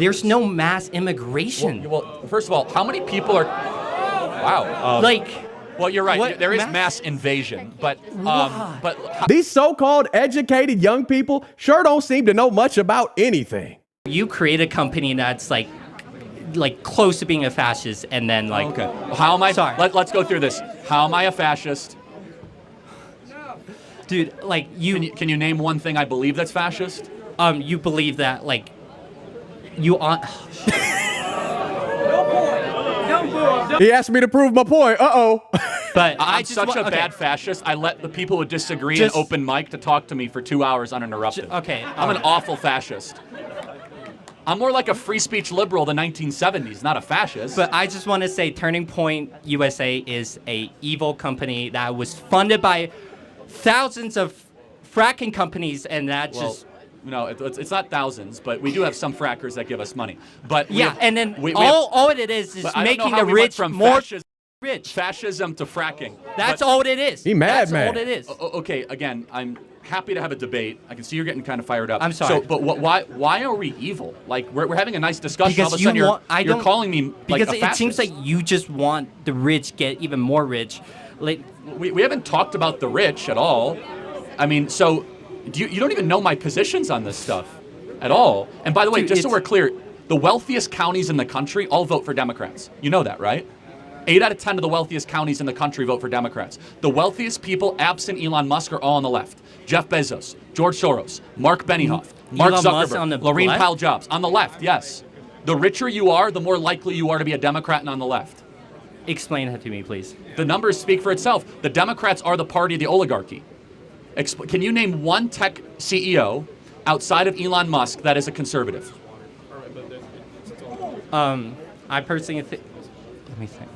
There's no mass immigration. Well, first of all, how many people are... Wow. Well, you're right. There is mass invasion, but these so-called educated young people sure don't seem to know much about anything. You create a company that's like close to being a fascist, and then like... Okay. How am I... Sorry. Let's go through this. How am I a fascist? Dude, like you... Can you name one thing I believe that's fascist? You believe that, like, you on... He asked me to prove my point. Uh-oh. But I'm such a bad fascist. I let the people who disagree in open mic to talk to me for 2 hours uninterrupted. Okay. I'm an awful fascist. I'm more like a free speech liberal of the 1970s, not a fascist. But I just want to say Turning Point USA is a evil company that was funded by thousands of fracking companies, and that just... No, it's not thousands, but we do have some frackers that give us money. But yeah, and then all it is making the rich more rich. Fascism to fracking. That's all it is. He mad, That's all it is. Okay, again, I'm happy to have a debate. I can see you're getting kind of fired up. I'm sorry. So, but why are we evil? Like we're having a nice discussion. Because all of a sudden you're calling me like a fascist. Because it seems like you just want the rich get even more rich. Like we haven't talked about the rich at all. I mean, so you don't even know my positions on this stuff at all. And by the way, just so we're clear, the wealthiest counties in the country all vote for Democrats. You know that, right? 8 out of 10 of the wealthiest counties in the country vote for Democrats. The wealthiest people, absent Elon Musk, are all on the left. Jeff Bezos, George Soros, Mark Benioff, Mark Zuckerberg, Laurene Powell Jobs. On the left, yes. The richer you are, the more likely you are to be a Democrat and on the left. Explain that to me, please. The numbers speak for itself. The Democrats are the party of the oligarchy. Can you name one tech CEO outside of Elon Musk that is a conservative? I personally think... Let me think.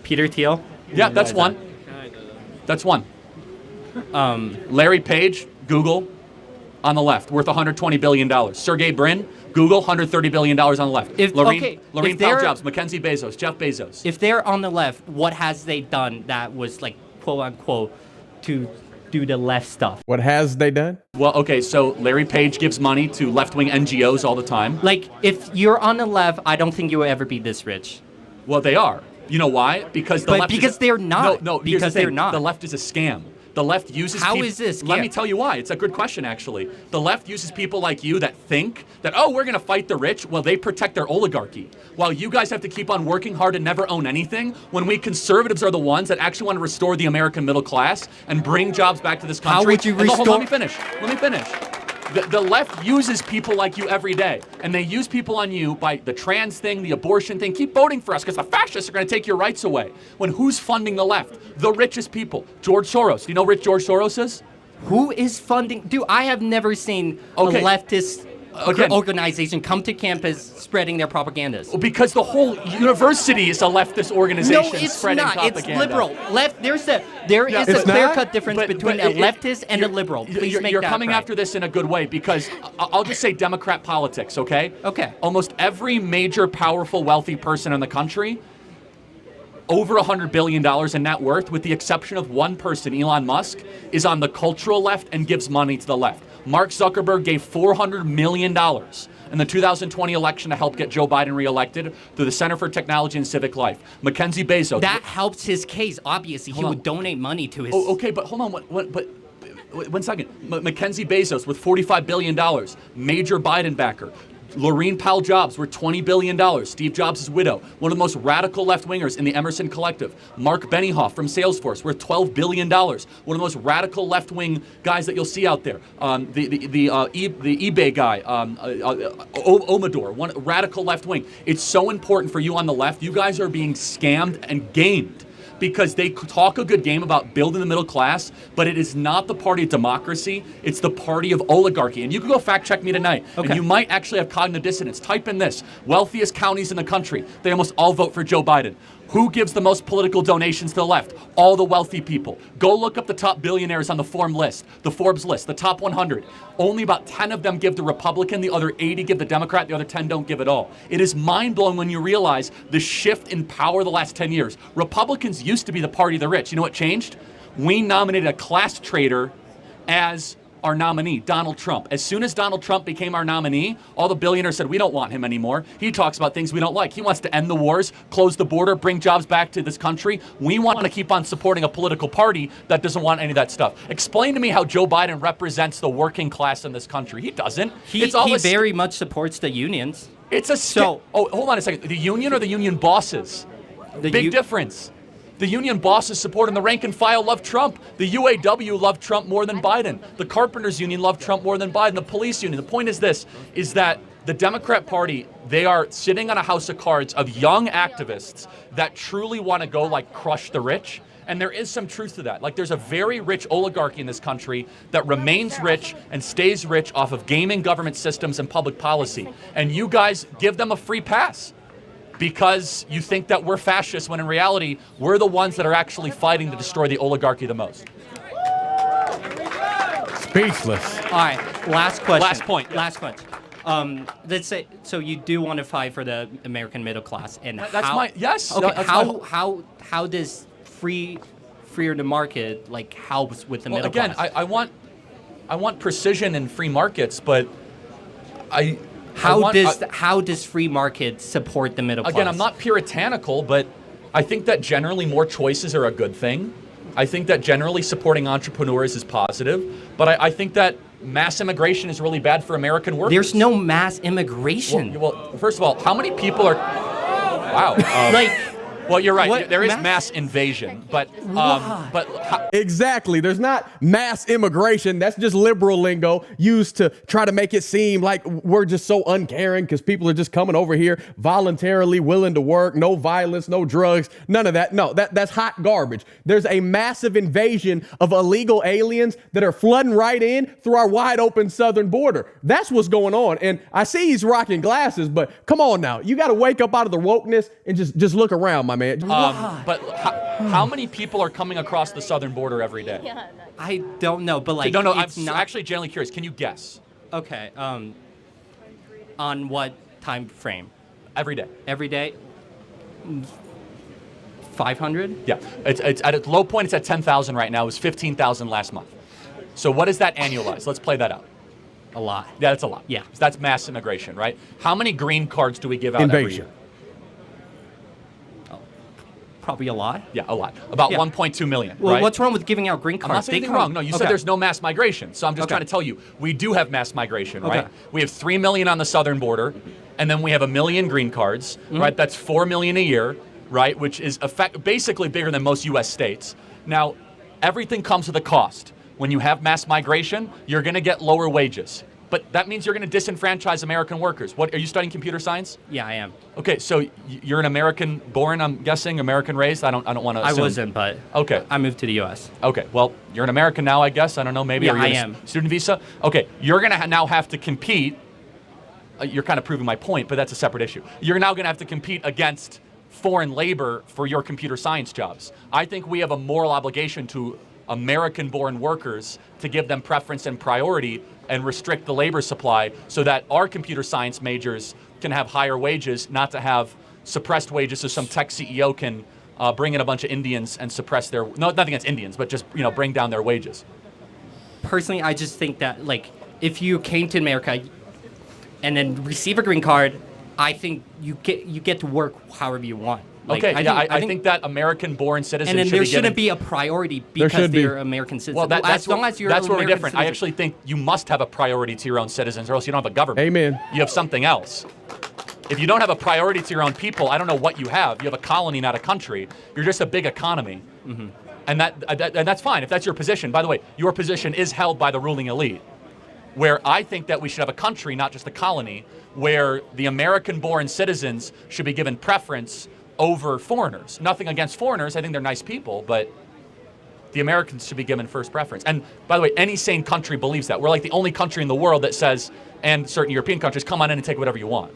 Peter Thiel? Yeah, that's one. That's one. Larry Page, Google, on the left, worth $120 billion. Sergey Brin, Google, $130 billion on the left. Laurene Powell Jobs, Mackenzie Bezos, Jeff Bezos. If they're on the left, what has they done that was like, quote unquote, to do the left stuff? What has they done? Well, okay, so Larry Page gives money to left-wing NGOs all the time. Like, if you're on the left, I don't think you will ever be this rich. Well, they are. You know why? Because the left they're not. No, because they're not. The left is a scam. The left uses How is this? Let me tell you why. It's a good question, actually. The left uses people like you that think that, oh, we're going to fight the rich. Well, they protect their oligarchy. While you guys have to keep on working hard and never own anything, when we conservatives are the ones that actually want to restore the American middle class and bring jobs back to this country. How would you restore? Let me finish. The left uses people like you every day, and they use people on you by the trans thing, the abortion thing. Keep voting for us because the fascists are going to take your rights away. When who's funding the left? The richest people. George Soros. Do you know who rich George Soros is? Who is funding? Dude, I have never seen a leftist organization come to campus spreading their propagandas. Because the whole university is a leftist organization spreading propaganda. It's liberal. There is a clear-cut difference between a leftist and a liberal. Please make that You're coming after this in a good way because I'll just say Democrat politics, okay? Okay. Almost every major, powerful, wealthy person in the country, over $100 billion in net worth, with the exception of one person, Elon Musk, is on the cultural left and gives money to the left. Mark Zuckerberg gave $400 million in the 2020 election to help get Joe Biden reelected through the Center for Technology and Civic Life. Mackenzie Bezos. That helps his case, obviously. He would donate money to his... Okay, but hold on. One second. Mackenzie Bezos with $45 billion, major Biden backer. Laurene Powell Jobs worth $20 billion. Steve Jobs' widow, one of the most radical left-wingers in the Emerson Collective. Mark Benioff from Salesforce worth $12 billion. One of the most radical left-wing guys that you'll see out there. The eBay guy, Omador, one radical left-wing. It's so important for you on the left. You guys are being scammed and gamed, because they talk a good game about building the middle class, but it is not the party of democracy, it's the party of oligarchy. And you can go fact check me tonight, and you might actually have cognitive dissonance. Type in this: wealthiest counties in the country, they almost all vote for Joe Biden. Who gives the most political donations to the left? All the wealthy people. Go look up the top billionaires on the Forbes list, the top 100. Only about 10 of them give the Republican, the other 80 give the Democrat, the other 10 don't give at all. It is mind-blowing when you realize the shift in power the last 10 years. Republicans used to be the party of the rich. You know what changed? We nominated a class traitor as our nominee, Donald Trump. As soon as Donald Trump became our nominee, all the billionaires said, we don't want him anymore. He talks about things we don't like. He wants to end the wars, close the border, bring jobs back to this country. We want to keep on supporting a political party that doesn't want any of that stuff. Explain to me how Joe Biden represents the working class in this country. He doesn't. He very much supports the unions. It's a oh, hold on a second. The union or the union bosses? Big difference. The union bosses support and the rank and file love Trump. The UAW loved Trump more than Biden. The carpenters union loved Trump more than Biden. The police union. The point is this, is that the Democrat Party, they are sitting on a house of cards of young activists that truly want to go like crush the rich. And there is some truth to that. Like there's a very rich oligarchy in this country that remains rich and stays rich off of gaming government systems and public policy. And you guys give them a free pass because you think that we're fascists when in reality, we're the ones that are actually fighting to destroy the oligarchy the most. Speechless. All right, last question. Last point. Last question. Let's say, so you do want to fight for the American middle class, and That's how? my, yes. Okay, that's how does freer the market like helps with the middle again, class? I want precision in free markets, but How does free market support the middle class? Again, I'm not puritanical, but I think that generally more choices are a good thing. I think that generally supporting entrepreneurs is positive, but I think that mass immigration is really bad for American workers. There's no mass immigration. Well, first of all, how many people are... Wow. Well, you're right. There is mass invasion, but Exactly. There's not mass immigration. That's just liberal lingo used to try to make it seem like we're just so uncaring because people are just coming over here voluntarily willing to work, no violence, no drugs, none of that. No, that's hot garbage. There's a massive invasion of illegal aliens that are flooding right in through our wide open southern border. That's what's going on. And I see he's rocking glasses, but come on now. You got to wake up out of the wokeness and just look around, my man. but how many people are coming across the southern border every day? I don't know, but like No, I'm I'm actually genuinely curious. Can you guess? Okay. On what time frame? Every day. Every day. 500? Yeah. It's at its low point. It's at 10,000 right now. It was 15,000 last month. So what does that annualize? Let's play that out. A lot. Yeah, that's a lot. Yeah. So that's mass immigration, right? How many green cards do we give out every year? Probably a lot. Yeah, a lot. About 1.2 million. Well, right? what's wrong with giving out green cards? I'm not saying anything wrong. No, you said there's no mass migration. So I'm just Okay. trying to tell you, we do have mass migration, right? Okay. We have 3 million on the southern border, and then we have 1 million green cards, right? That's 4 million a year, right? Which is basically bigger than most U.S. states. Now, everything comes with a cost. When you have mass migration, you're going to get lower wages. But that means you're going to disenfranchise American workers. What, are you studying computer science? Yeah, I am. Okay, so you're an American born, I'm guessing, American raised? I don't want to assume. I wasn't, but okay. I moved to the U.S. Okay, well, you're an American now, I guess. I don't know, maybe. Yeah, Are you I on a am. Student visa? Okay, you're going to now have to compete. You're kind of proving my point, but that's a separate issue. You're now going to have to compete against foreign labor for your computer science jobs. I think we have a moral obligation to American-born workers to give them preference and priority and restrict the labor supply so that our computer science majors can have higher wages, not to have suppressed wages so some tech CEO can bring in a bunch of Indians and suppress their, no, nothing against Indians, but just, bring down their wages. Personally, I just think that, like, if you came to America and then receive a green card, I think you get to work however you want. Like, okay, I think that American-born citizens and then should there be given, shouldn't be a priority because they're American citizens. Well, as long as you're that's where we're American different. citizen. I actually think you must have a priority to your own citizens, or else you don't have a government. Amen. You have something else. If you don't have a priority to your own people, I don't know what you have. You have a colony, not a country. You're just a big economy. Mm-hmm. And that's fine if that's your position. By the way, your position is held by the ruling elite, where I think that we should have a country, not just a colony, where the American-born citizens should be given preference over foreigners. Nothing against foreigners. I think they're nice people, but the Americans should be given first preference. And by the way, any sane country believes that. We're like the only country in the world that says, and certain European countries, come on in and take whatever you want.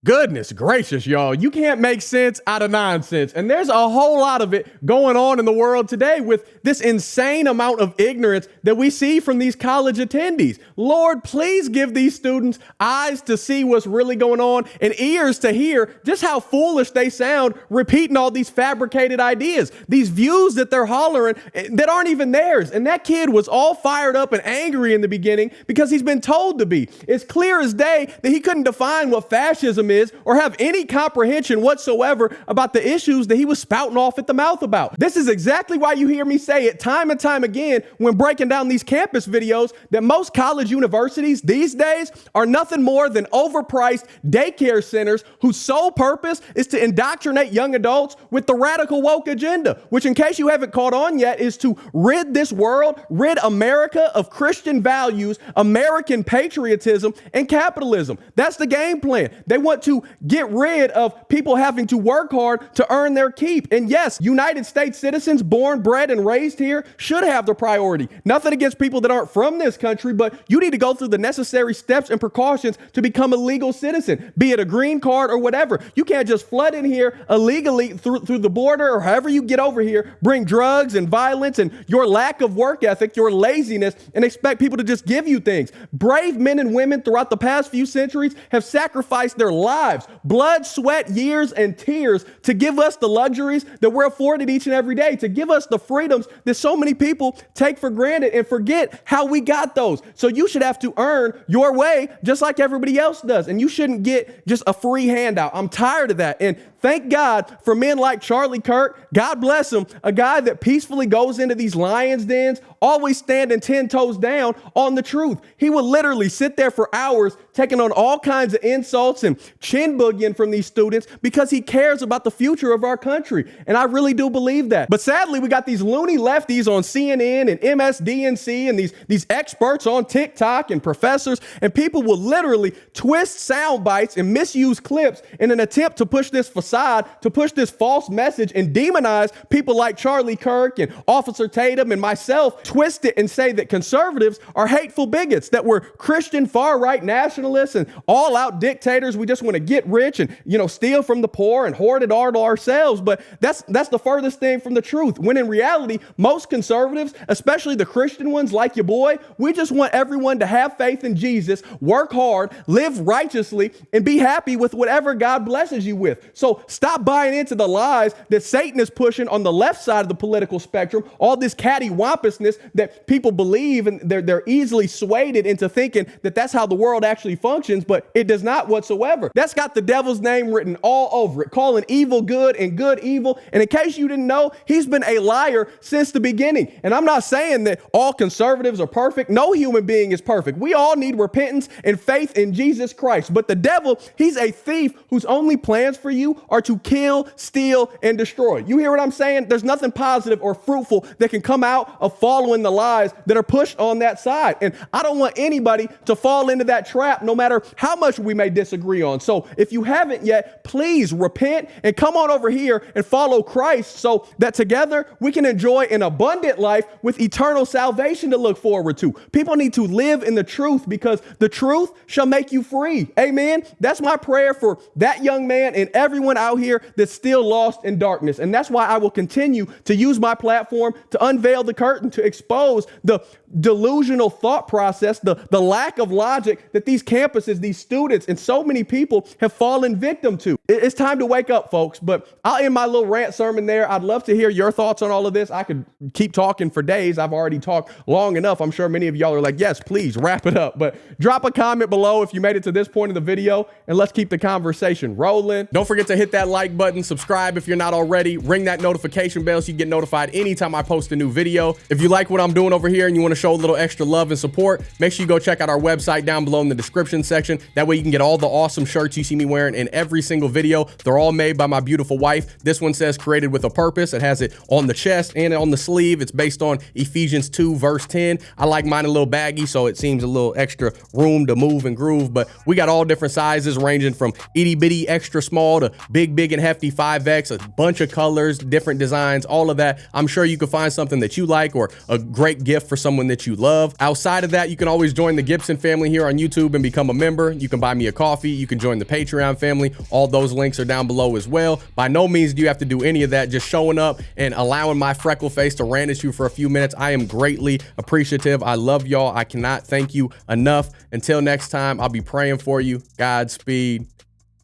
Goodness gracious, y'all. You can't make sense out of nonsense. And there's a whole lot of it going on in the world today with this insane amount of ignorance that we see from these college attendees. Lord, please give these students eyes to see what's really going on and ears to hear just how foolish they sound repeating all these fabricated ideas, these views that they're hollering that aren't even theirs. And that kid was all fired up and angry in the beginning because he's been told to be. It's clear as day that he couldn't define what fascism is or have any comprehension whatsoever about the issues that he was spouting off at the mouth about. This is exactly why you hear me say it time and time again when breaking down these campus videos that most college universities these days are nothing more than overpriced daycare centers whose sole purpose is to indoctrinate young adults with the radical woke agenda, which, in case you haven't caught on yet, is to rid this world, rid America of Christian values, American patriotism, and capitalism. That's the game plan. They want to get rid of people having to work hard to earn their keep. And yes, United States citizens born, bred, and raised here should have the priority. Nothing against people that aren't from this country, but you need to go through the necessary steps and precautions to become a legal citizen, be it a green card or whatever. You can't just flood in here illegally through the border or however you get over here, bring drugs and violence and your lack of work ethic, your laziness, and expect people to just give you things. Brave men and women throughout the past few centuries have sacrificed their lives, blood, sweat, years, and tears to give us the luxuries that we're afforded each and every day, to give us the freedoms that so many people take for granted and forget how we got those. So you should have to earn your way just like everybody else does. And you shouldn't get just a free handout. I'm tired of that. And thank God for men like Charlie Kirk. God bless him, a guy that peacefully goes into these lions' dens, always standing 10 toes down on the truth. He would literally sit there for hours taking on all kinds of insults and chin boogieing from these students because he cares about the future of our country. And I really do believe that. But sadly, we got these loony lefties on CNN and MSDNC and these experts on TikTok and professors, and people will literally twist sound bites and misuse clips in an attempt to push this facade, to push this false message and demonize people like Charlie Kirk and Officer Tatum and myself, twist it and say that conservatives are hateful bigots, that we're Christian far-right nationalists and all-out dictators. We just want to get rich and, steal from the poor and hoard it all to ourselves. But that's the furthest thing from the truth. When in reality, most conservatives, especially the Christian ones like your boy, we just want everyone to have faith in Jesus, work hard, live righteously, and be happy with whatever God blesses you with. So stop buying into the lies that Satan is pushing on the left side of the political spectrum, all this cattywampusness that people believe, and they're easily swayed into thinking that that's how the world actually functions, but it does not whatsoever. That's got the devil's name written all over it, calling evil good and good evil. And in case you didn't know, he's been a liar since the beginning. And I'm not saying that all conservatives are perfect. No human being is perfect. We all need repentance and faith in Jesus Christ. But the devil, he's a thief whose only plans for you are to kill, steal, and destroy. You hear what I'm saying? There's nothing positive or fruitful that can come out of following the lies that are pushed on that side. And I don't want anybody to fall into that trap, no matter how much we may disagree on. So if you haven't yet, please repent and come on over here and follow Christ so that together we can enjoy an abundant life with eternal salvation to look forward to. People need to live in the truth because the truth shall make you free. Amen. That's my prayer for that young man and everyone out here that's still lost in darkness. And that's why I will continue to use my platform to unveil the curtain, to expose the delusional thought process, the lack of logic that these campuses, these students, and so many people have fallen victim to. It's time to wake up, folks. But I'll end my little rant sermon there. I'd love to hear your thoughts on all of this. I could keep talking for days. I've already talked long enough. I'm sure many of y'all are like, yes, please wrap it up. But drop a comment below if you made it to this point of the video, and let's keep the conversation rolling. Don't forget to hit that like button, subscribe if you're not already, ring that notification bell so you get notified anytime I post a new video. If you like what I'm doing over here and you want to show a little extra love and support, make sure you go check out our website down below in the description section. That way you can get all the awesome shirts you see me wearing in every single video. They're all made by my beautiful wife. This one says created with a purpose. It has it on the chest and on the sleeve. It's based on Ephesians 2 verse 10. I like mine a little baggy, so it seems a little extra room to move and groove, but we got all different sizes ranging from itty bitty extra small to big and hefty 5X, a bunch of colors, different designs, all of that. I'm sure you can find something that you like or a great gift for someone someone that you love. Outside of that, you can always join the Gibson family here on YouTube and become a member. You can buy me a coffee. You can join the Patreon family. All those links are down below as well. By no means do you have to do any of that. Just showing up and allowing my freckle face to rant at you for a few minutes. I am greatly appreciative. I love y'all. I cannot thank you enough. Until next time, I'll be praying for you. Godspeed.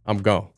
I'm gone.